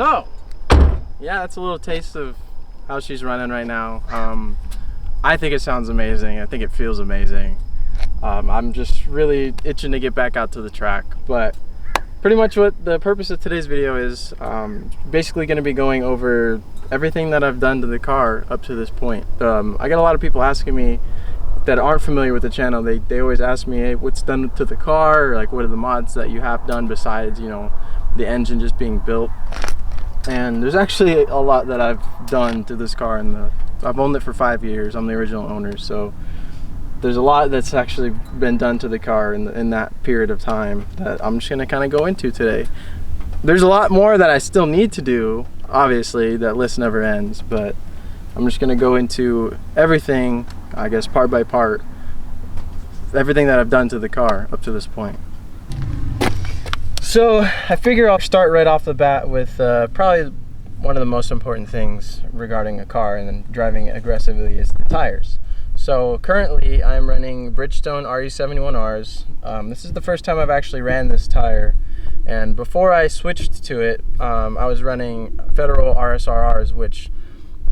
So, yeah, that's a little taste of how she's running right now. I think it sounds amazing. I think it feels amazing. I'm just really itching to get back out to the track. But pretty much what the purpose of today's video is, basically going to be going over everything that I've done to the car up to this point. I get a lot of people asking me that aren't familiar with the channel. They always ask me, hey, what's done to the car? Or like, what are the mods that you have done besides, you know, the engine just being built? And there's actually a lot that I've done to this car, and I've owned it for 5 years. I'm the original owner, so there's a lot that's actually been done to the car in that period of time that I'm just gonna kind of go into today. There's a lot more that I still need to do, obviously. That list never ends, but I'm just gonna go into everything, I guess, part by part, everything that I've done to the car up to this point. So I figure I'll start right off the bat with probably one of the most important things regarding a car and then driving it aggressively is the tires. So currently I'm running Bridgestone RE71Rs. This is the first time I've actually ran this tire, and before I switched to it, I was running Federal RSRRs, which,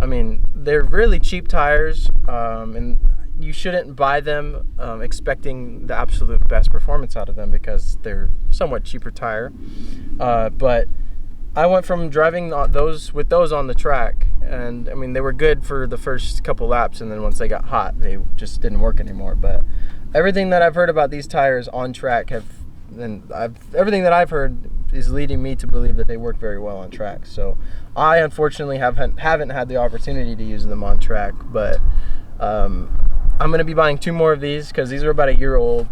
I mean, they're really cheap tires, and you shouldn't buy them expecting the absolute best performance out of them because they're somewhat cheaper tire. But I went from driving those on the track, and I mean, they were good for the first couple laps, and then once they got hot, they just didn't work anymore. But everything that I've heard about these tires on track everything that I've heard is leading me to believe that they work very well on track. So I unfortunately haven't had the opportunity to use them on track, but I'm going to be buying 2 more of these because these are about a year old.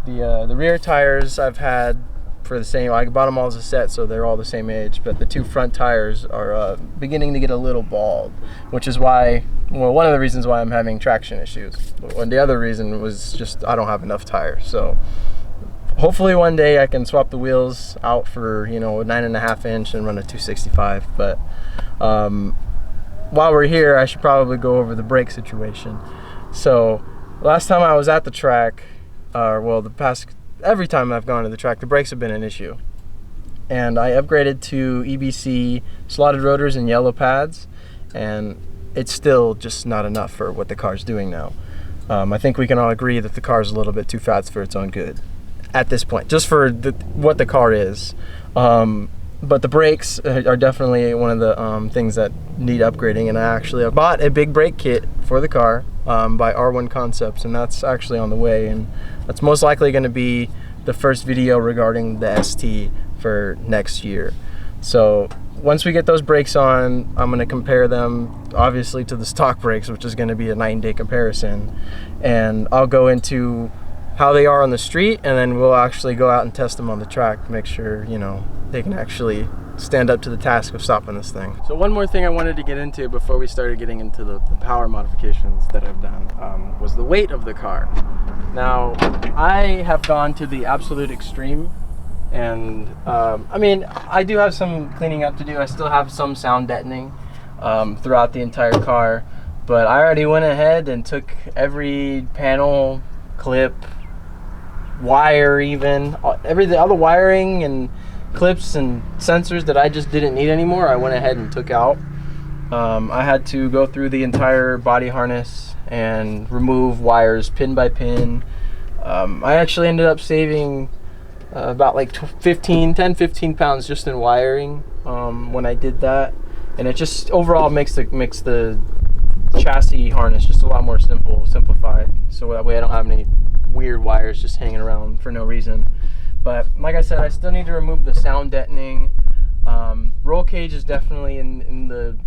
The rear tires I've had for the same, I bought them all as a set, so they're all the same age, but the 2 front tires are beginning to get a little bald, which is why, well, one of the reasons why I'm having traction issues. And the other reason was just I don't have enough tires. So hopefully one day I can swap the wheels out for, you know, a 9.5 inch and run a 265. But while we're here, I should probably go over the brake situation. So last time I was at the track, well, every time I've gone to the track, the brakes have been an issue. And I upgraded to EBC slotted rotors and yellow pads, and it's still just not enough for what the car's doing now. I think we can all agree that the car's a little bit too fast for its own good at this point, just for what the car is. But the brakes are definitely one of the things that need upgrading, and I bought a big brake kit for the car by R1 Concepts, and that's actually on the way, and that's most likely going to be the first video regarding the ST for next year. So once we get those brakes on, I'm going to compare them obviously to the stock brakes, which is going to be a night and day comparison, and I'll go into how they are on the street, and then we'll actually go out and test them on the track to make sure, you know, they can actually stand up to the task of stopping this thing. So one more thing I wanted to get into before we started getting into the power modifications that I've done was the weight of the car. Now, I have gone to the absolute extreme, and I mean, I do have some cleaning up to do. I still have some sound deadening throughout the entire car, but I already went ahead and took every panel, clip, wire, even all the wiring and clips and sensors that I just didn't need anymore, I went ahead and took out. I had to go through the entire body harness and remove wires pin by pin. I actually ended up saving about like 10-15 pounds just in wiring when I did that, and it just overall makes the chassis harness just a lot more simplified, so that way I don't have any weird wires just hanging around for no reason. But like I said, I still need to remove the sound deadening. Roll cage is definitely in the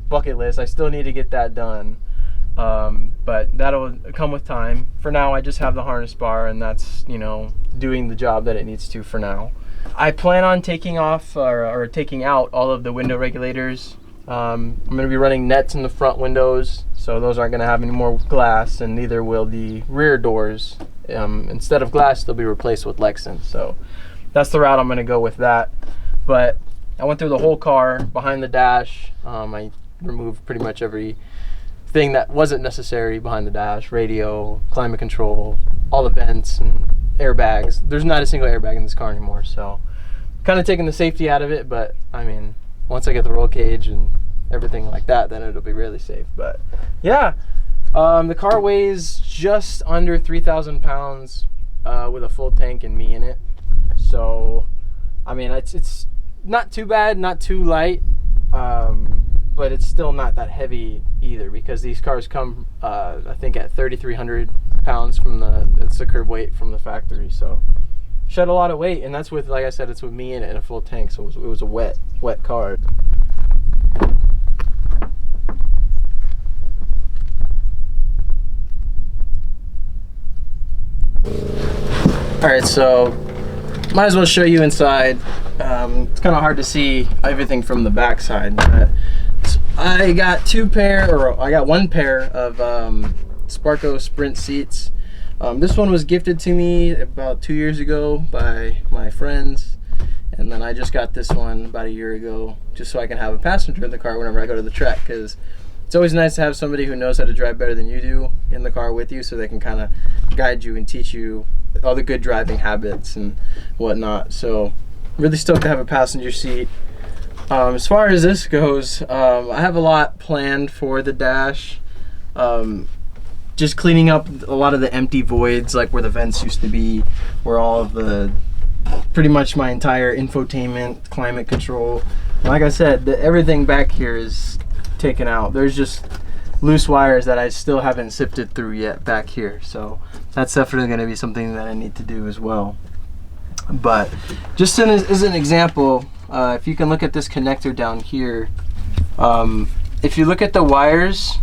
bucket list. I still need to get that done, but that'll come with time. For now, I just have the harness bar, and that's, you know, doing the job that it needs to for now. I plan on taking off or taking out all of the window regulators. I'm going to be running nets in the front windows, so those aren't going to have any more glass, and neither will the rear doors. Instead of glass, they'll be replaced with Lexan. So that's the route I'm going to go with that. But I went through the whole car, behind the dash. I removed pretty much everything that wasn't necessary behind the dash: radio, climate control, all the vents and airbags. There's not a single airbag in this car anymore, so kind of taking the safety out of it, but I mean, once I get the roll cage and everything like that, then it'll be really safe. But yeah, the car weighs just under 3,000 pounds with a full tank and me in it. So I mean, it's not too bad, not too light, but it's still not that heavy either, because these cars come I think at 3,300 pounds from it's the curb weight from the factory. So shed a lot of weight, and that's with, like I said, it's with me in it and a full tank, so it was a wet car. Alright, so might as well show you inside. It's kind of hard to see everything from the back side, but I got one pair of Sparco Sprint seats. This one was gifted to me about 2 years ago by my friends, and then I just got this one about a year ago just so I can have a passenger in the car whenever I go to the track, because it's always nice to have somebody who knows how to drive better than you do in the car with you, so they can kind of guide you and teach you all the good driving habits and whatnot. So really stoked to have a passenger seat. As far as this goes, I have a lot planned for the dash. Just cleaning up a lot of the empty voids, like where the vents used to be, where all of the, pretty much my entire infotainment, climate control, like I said, everything back here is taken out. There's just loose wires that I still haven't sifted through yet back here, so that's definitely going to be something that I need to do as well. But just as an example, if you can look at this connector down here, if you look at the wires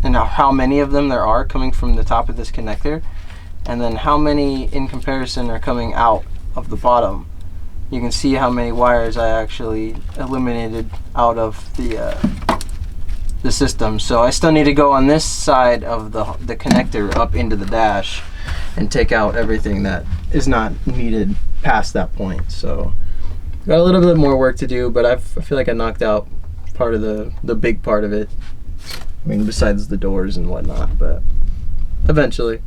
and how many of them there are coming from the top of this connector, and then how many in comparison are coming out of the bottom, you can see how many wires I actually eliminated out of the system. So I still need to go on this side of the connector up into the dash and take out everything that is not needed past that point. So got a little bit more work to do, but I feel like I knocked out part of the big part of it. I mean, besides the doors and whatnot, but eventually.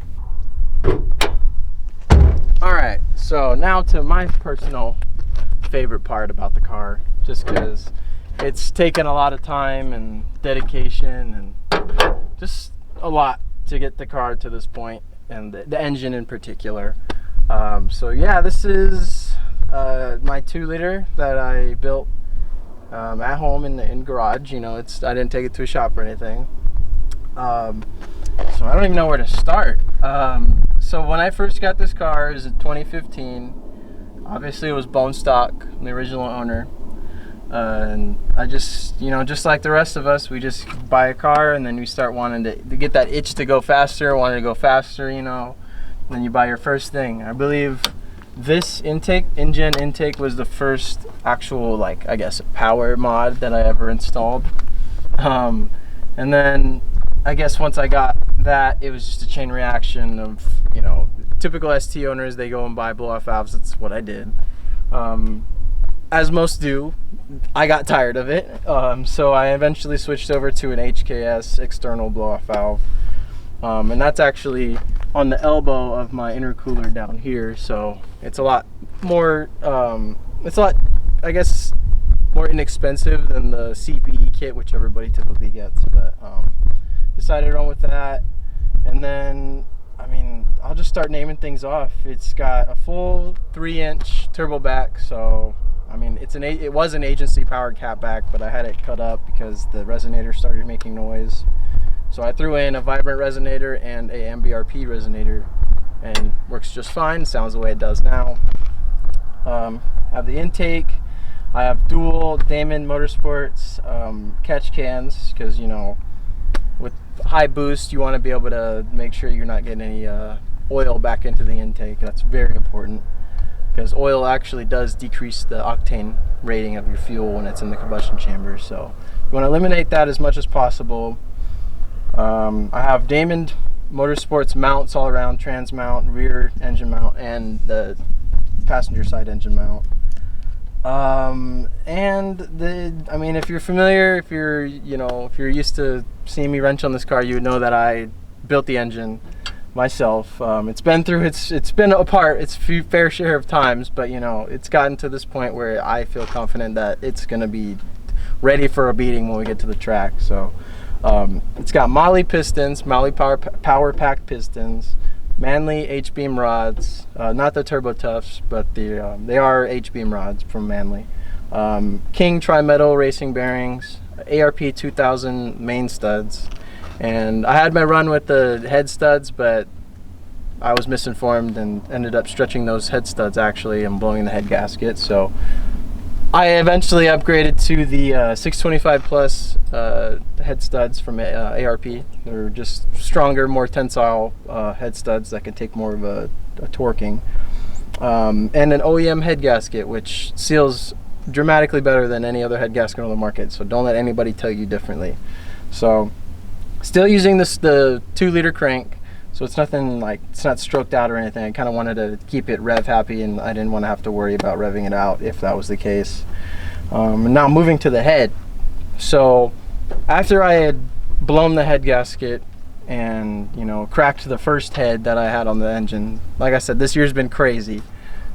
Alright, so now to my personal favorite part about the car, just because it's taken a lot of time and dedication and just a lot to get the car to this point, and the engine in particular. So yeah, this is my 2-liter that I built at home in garage. You know, I didn't take it to a shop or anything. So I don't even know where to start. So when I first got this car, it was in 2015. Obviously it was bone stock, the original owner. And I just, you know, just like the rest of us, we just buy a car and then we start wanting to get that itch to go faster, wanting to go faster, you know. And then you buy your first thing. I believe this engine intake was the first actual, like, I guess, power mod that I ever installed. And then I guess once I got that, it was just a chain reaction of, you know, typical ST owners, they go and buy blow-off valves. That's what I did. As most do, I got tired of it. So I eventually switched over to an HKS external blow-off valve. And that's actually on the elbow of my intercooler down here. So it's a lot more, I guess, more inexpensive than the CPE kit, which everybody typically gets. But decided to run with that. And then, I mean, I'll just start naming things off. It's got a full 3-inch turbo back. So I mean, it was an agency powered catback, but I had it cut up because the resonator started making noise. So I threw in a vibrant resonator and a MBRP resonator, and works just fine. Sounds the way it does now. I have the intake. I have dual Damon Motorsports catch cans, because, you know, with high boost, you want to be able to make sure you're not getting any oil back into the intake. That's very important, because oil actually does decrease the octane rating of your fuel when it's in the combustion chamber. So you want to eliminate that as much as possible. I have Damon Motorsports mounts all around, trans mount, rear engine mount, and the passenger side engine mount. I mean, if you're familiar, if you're used to seeing me wrench on this car, you would know that I built the engine. myself. It's been through it's been apart its fair share of times, but you know, it's gotten to this point where I feel confident that it's gonna be ready for a beating when we get to the track. So it's got Molle pistons, Molle power pack pistons, Manley H-beam rods, not the Turbo Toughs, but they are H-beam rods from Manley. King tri-metal racing bearings, ARP 2000 main studs, and I had my run with the head studs, but I was misinformed and ended up stretching those head studs actually and blowing the head gasket. So I eventually upgraded to the 625 plus head studs from ARP. They're just stronger, more tensile head studs that can take more of a torquing. And an OEM head gasket, which seals dramatically better than any other head gasket on the market. So don't let anybody tell you differently. So still using the 2-liter crank. So it's nothing like, it's not stroked out or anything. I kind of wanted to keep it rev happy, and I didn't want to have to worry about revving it out if that was the case. Now moving to the head. So after I had blown the head gasket and, you know, cracked the first head that I had on the engine, like I said, this year's been crazy.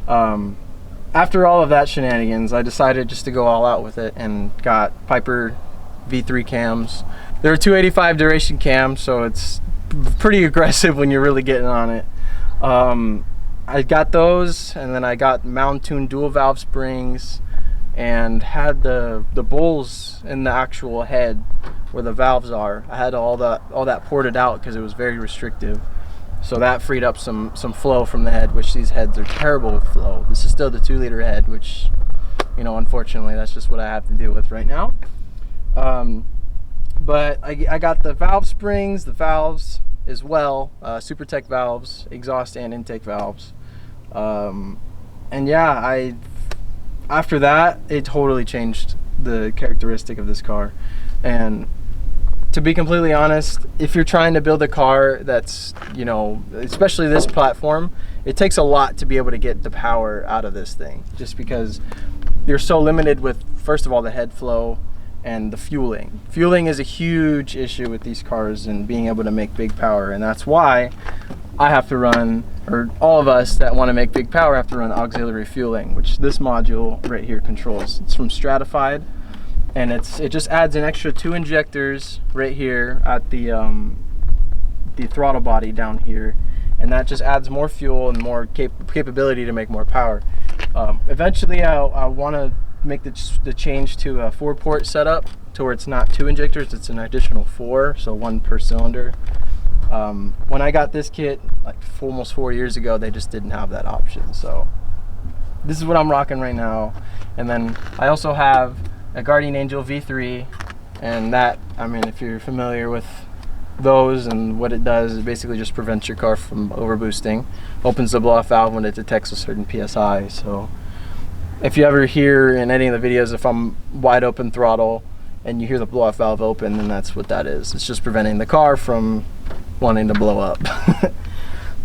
After all of that shenanigans, I decided just to go all out with it and got Piper V3 cams. They're 285 duration cams, so it's pretty aggressive when you're really getting on it. I got those, and then I got Mountoon dual valve springs, and had the bowls in the actual head where the valves are. I had all that ported out because it was very restrictive. So that freed up some flow from the head, which these heads are terrible with flow. This is still the 2-liter head, which, you know, unfortunately that's just what I have to deal with right now. But I got the valve springs, the valves as well, SuperTech valves, exhaust and intake valves. And yeah, after that, it totally changed the characteristic of this car. And to be completely honest, if you're trying to build a car that's, you know, especially this platform, it takes a lot to be able to get the power out of this thing, just because you're so limited with, first of all, the head flow and the fueling. Fueling is a huge issue with these cars and being able to make big power, and that's why I have to run, or all of us that want to make big power have to run auxiliary fueling, which this module right here controls. It's from Stratified, and it just adds an extra 2 injectors right here at the throttle body down here, and that just adds more fuel and more capability to make more power. Eventually I want to make the change to a 4-port setup to where it's not 2 injectors, it's an additional 4, so 1 per cylinder. When I got this kit like almost 4 years ago, they just didn't have that option, so this is what I'm rocking right now. And then I also have a Guardian Angel V3, and that, I mean, if you're familiar with those and what it does, it basically just prevents your car from overboosting, opens the blow-off valve when it detects a certain PSI. So if you ever hear in any of the videos, if I'm wide open throttle and you hear the blow-off valve open, then that's what that is. It's just preventing the car from wanting to blow up.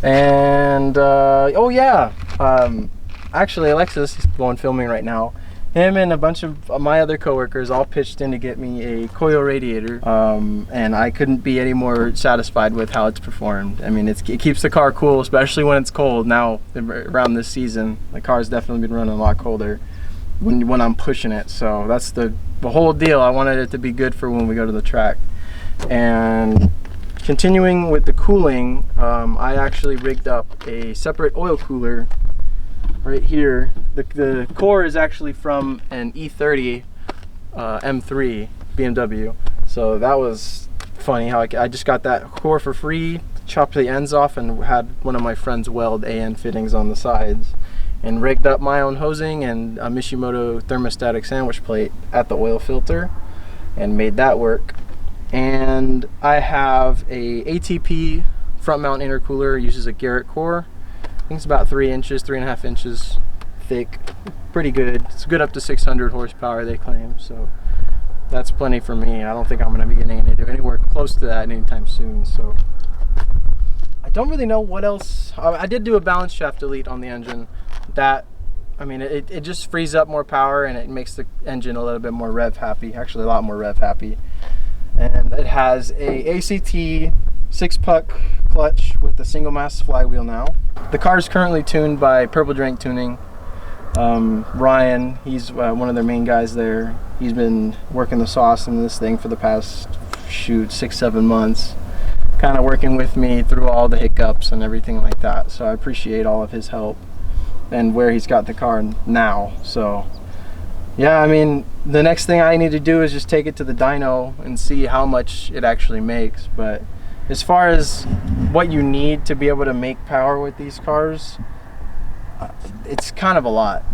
And oh yeah, actually Alexis, he's going filming right now. Him and a bunch of my other coworkers all pitched in to get me a coil radiator, and I couldn't be any more satisfied with how it's performed. I mean, it keeps the car cool, especially when it's cold. Now, around this season, the car's definitely been running a lot colder when I'm pushing it. So that's the whole deal. I wanted it to be good for when we go to the track. And continuing with the cooling, I actually rigged up a separate oil cooler right here. The core is actually from an E30 M3 BMW, so that was funny how I just got that core for free, chopped the ends off, and had one of my friends weld AN fittings on the sides, and rigged up my own hosing and a Mishimoto thermostatic sandwich plate at the oil filter and made that work. And I have a ATP front mount intercooler, uses a Garrett core. I think it's about 3.5 inches thick. Pretty good. It's good up to 600 horsepower, they claim, so that's plenty for me. I don't think I'm going to be getting anywhere close to that anytime soon. So I don't really know what else. I did do a balance shaft delete on the engine. That, I mean, it just frees up more power and it makes the engine a little bit more rev happy, actually a lot more rev happy. And it has a ACT 6-puck clutch with the single mass flywheel now. The car is currently tuned by Purple Drink Tuning. Ryan, he's one of their main guys there. He's been working the sauce in this thing for the past, 6-7 months. Kind of working with me through all the hiccups and everything like that. So I appreciate all of his help and where he's got the car now. So yeah, I mean, the next thing I need to do is just take it to the dyno and see how much it actually makes. But as far as what you need to be able to make power with these cars, it's kind of a lot.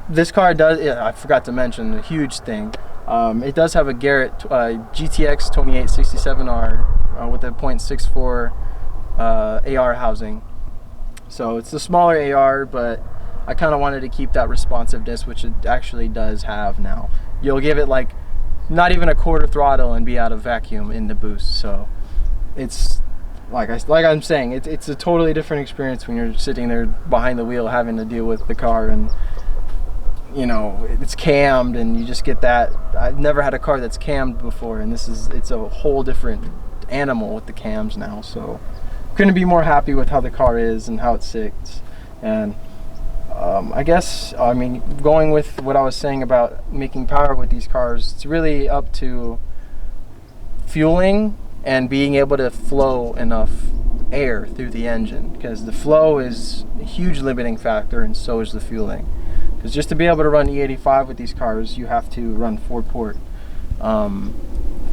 This car does, I forgot to mention a huge thing. It does have a Garrett GTX 2867R with a .64 AR housing. So it's the smaller AR, but I kind of wanted to keep that responsiveness, which it actually does have now. You'll give it like not even a quarter throttle and be out of vacuum in the boost. So it's like I'm saying, it's a totally different experience when you're sitting there behind the wheel having to deal with the car, and you know, it's cammed and you just get that. I've never had a car that's cammed before, and it's a whole different animal with the cams now. So couldn't be more happy with how the car is and how it sits. And I guess, I mean, going with what I was saying about making power with these cars, it's really up to fueling and being able to flow enough air through the engine, because the flow is a huge limiting factor, and so is the fueling. Because just to be able to run E85 with these cars, you have to run 4-port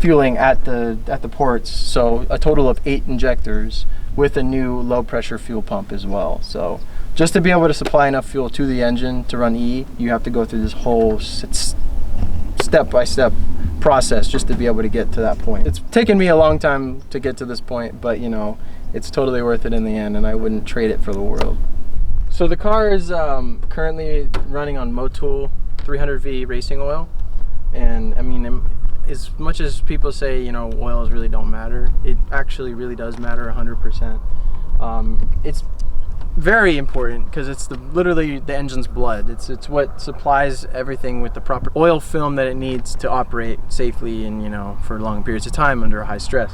fueling at the ports, so a total of 8 injectors with a new low pressure fuel pump as well. So just to be able to supply enough fuel to the engine to run E, you have to go through this whole step-by-step process just to be able to get to that point. It's taken me a long time to get to this point, but you know, it's totally worth it in the end, and I wouldn't trade it for the world. So the car is currently running on Motul 300V racing oil, and I mean, as much as people say, you know, oils really don't matter, it actually really does matter 100%. It's very important because it's literally the engine's blood. It's what supplies everything with the proper oil film that it needs to operate safely and, you know, for long periods of time under high stress.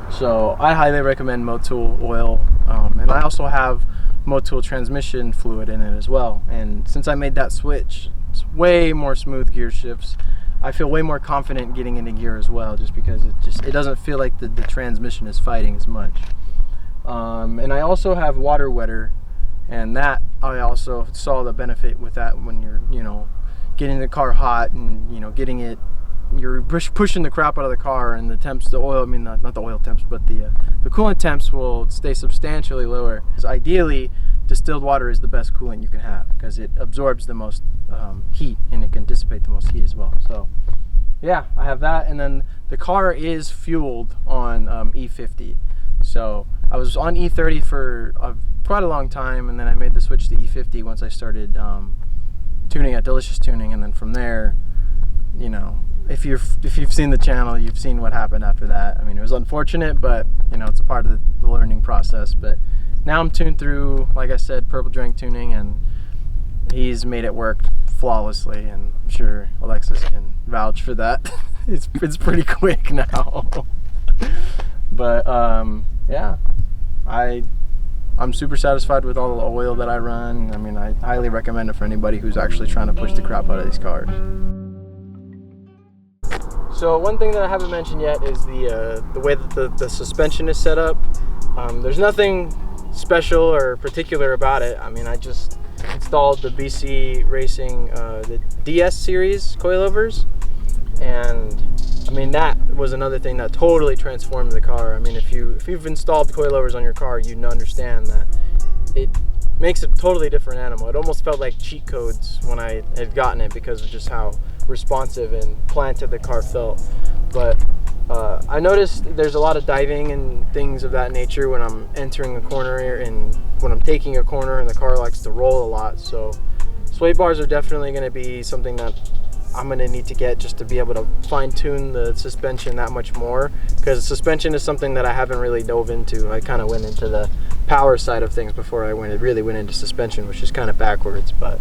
So I highly recommend Motul oil, and I also have Motul transmission fluid in it as well. And since I made that switch, it's way more smooth gear shifts. I feel way more confident getting into gear as well, just because it doesn't feel like the transmission is fighting as much. And I also have water wetter, and that I also saw the benefit with that when you're, you know, getting the car hot and, you know, you're pushing the crap out of the car, and the temps, the oil, I mean, not the oil temps, but the coolant temps will stay substantially lower. Because ideally, distilled water is the best coolant you can have, because it absorbs the most heat, and it can dissipate the most heat as well. So yeah, I have that. And then the car is fueled on E50. So I was on E30 for quite a long time, and then I made the switch to E50 once I started tuning at Delicious Tuning. And then from there, you know, if you've seen the channel, you've seen what happened after that. I mean, it was unfortunate, but you know, it's a part of the learning process. But now I'm tuned through, like I said, Purple Drink Tuning, and he's made it work flawlessly, and I'm sure Alexis can vouch for that. it's pretty quick now. But yeah, I'm super satisfied with all the oil that I run. I mean, I highly recommend it for anybody who's actually trying to push the crap out of these cars. So one thing that I haven't mentioned yet is the way that the suspension is set up. There's nothing special or particular about it. I mean, I just installed the BC Racing the DS series coilovers, and I mean, that was another thing that totally transformed the car. I mean, if you've installed coilovers on your car, you understand that it makes a totally different animal. It almost felt like cheat codes when I had gotten it, because of just how responsive and planted the car felt. But I noticed there's a lot of diving and things of that nature when I'm entering a corner, and when I'm taking a corner, and the car likes to roll a lot. So sway bars are definitely going to be something that I'm going to need to get, just to be able to fine-tune the suspension that much more, because suspension is something that I haven't really dove into. I kind of went into the power side of things before I really went into suspension, which is kind of backwards, but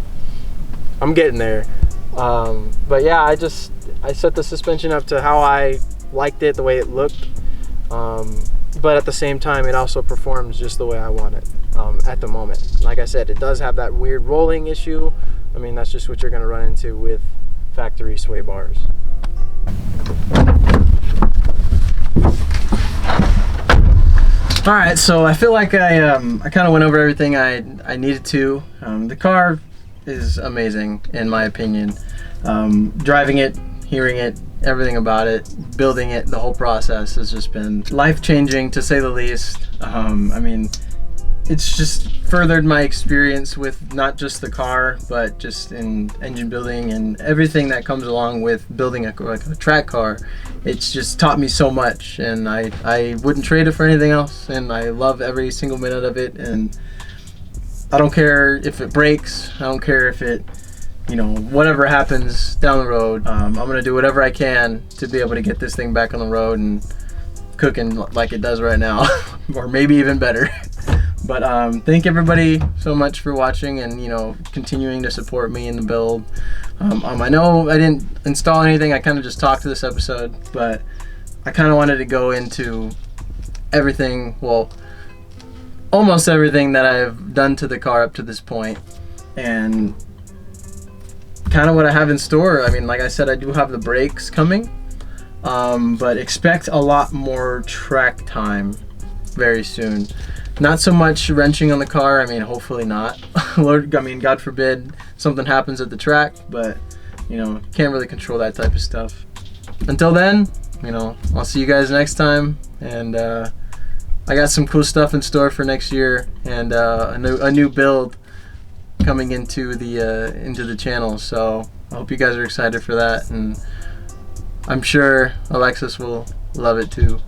I'm getting there. But yeah, I set the suspension up to how I liked it, the way it looked. but at the same time, it also performs just the way I want it at the moment. Like I said, it does have that weird rolling issue. I mean, that's just what you're going to run into with factory sway bars. All right, so I feel like I kind of went over everything I needed to. The car is amazing in my opinion. Driving it, hearing it, everything about it, building it, the whole process has just been life-changing to say the least. I mean, it's just furthered my experience with not just the car, but just in engine building and everything that comes along with building a track car. It's just taught me so much, and I wouldn't trade it for anything else, and I love every single minute of it. And I don't care if it breaks, I don't care if it, you know, whatever happens down the road, I'm gonna do whatever I can to be able to get this thing back on the road and cooking like it does right now, or maybe even better. But thank everybody so much for watching and, you know, continuing to support me in the build. I know I didn't install anything, I kind of just talked to this episode, but I kind of wanted to go into everything, well, almost everything that I've done to the car up to this point, and kind of what I have in store. I mean, like I said, I do have the brakes coming, but expect a lot more track time very soon. Not so much wrenching on the car. I mean, hopefully not. Lord, I mean, God forbid something happens at the track, but you know, can't really control that type of stuff. Until then, you know, I'll see you guys next time, and I got some cool stuff in store for next year, and a new build coming into the channel. So I hope you guys are excited for that, and I'm sure Alexis will love it too.